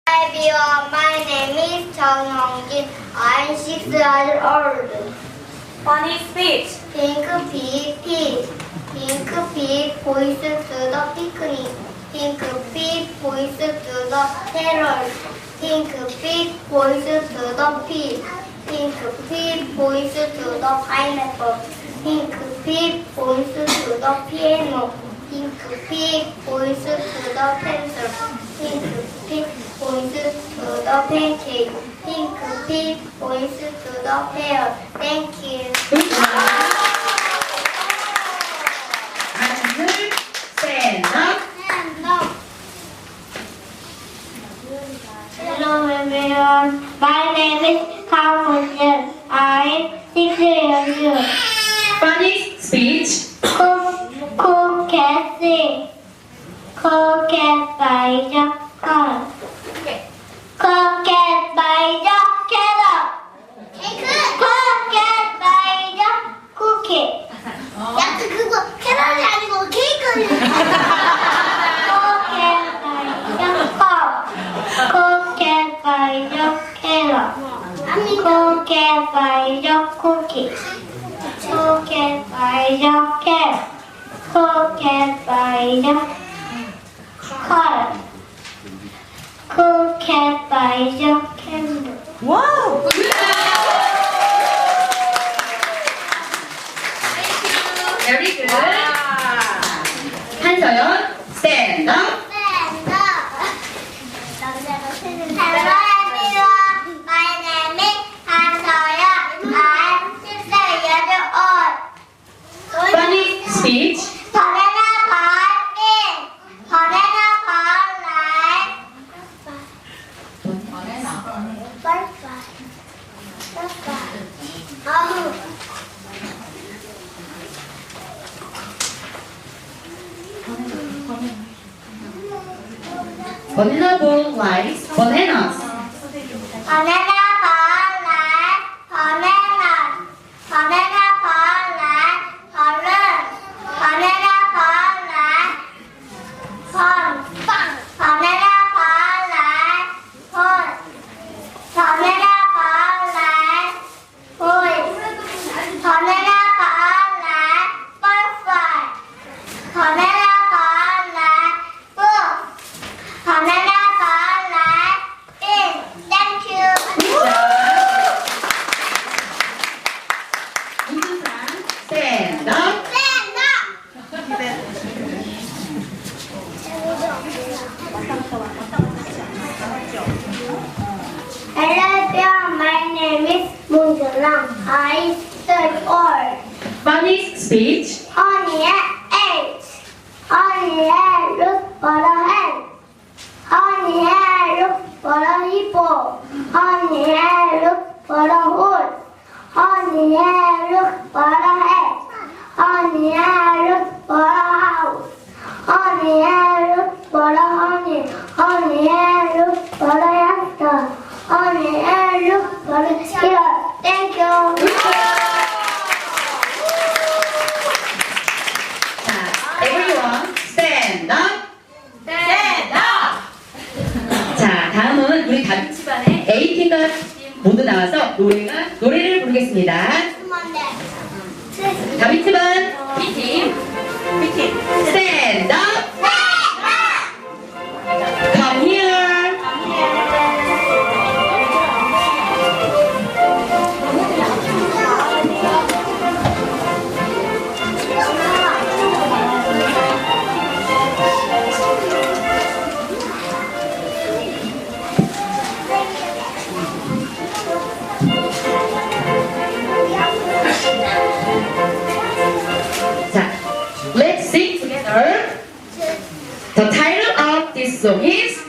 Hi everyone, my name is 정영진. I'm 6 years old. Funny speech. Pink pig, pig. Pink pig points to the picnic. Pink pig points to the carrot. Pink pig points to the pig. Pink pig points to the pineapple. Pink pig points to the piano. Pink pig points to the pencil. Pink pig points to the pancake. Pink pig points to the pear. Thank you. 하늘 stand up. Hello everyone. My name is Kaohyeon. I'm 6 years old. Funny speech. Cool cat sing. Cool cat by the car. Cool cat by the carrot. Cool cat by the cookie. 야, 그거 캐럿이 아니고 케이크를. Cool cat by the cup. Cool cat by the carrot. Cool cat by the cookie. Cool cat by the cat. Cool cat by the car. Cool cat by the candle. 와우. Very good. 한서연 stand up. Hello everyone, my name is 한서연. I'm 6 years old. Funny speech. Banana parking. Banana park Banana ball likes bananas. Banana park bananas. Banana park balloons. Banana park fun. Banana park fun. Banana park toys. Banana park butterfly. Banana park book. Banana park bin. Thank you. 문준산 stand up. Stand up. Hello everyone, my name is Moonjalang. I'm 3 old. Funny speech. Honey ate. Honey look for the hen. Honey look for the hippo. Honey look for the horse. Honey look for the head. Honey look for the house. Honey look for the honey. Honey look for the hamster. Honey look for the squirrel. Thank you. 자, everyone stand up. Stand up. 자, 다음은 우리 다비치반의 A팀과 모두 나와서 노래를 부르겠습니다. 다비치반 B팀. B팀. stand up. Come here. 자, let's sing together. The title of this song is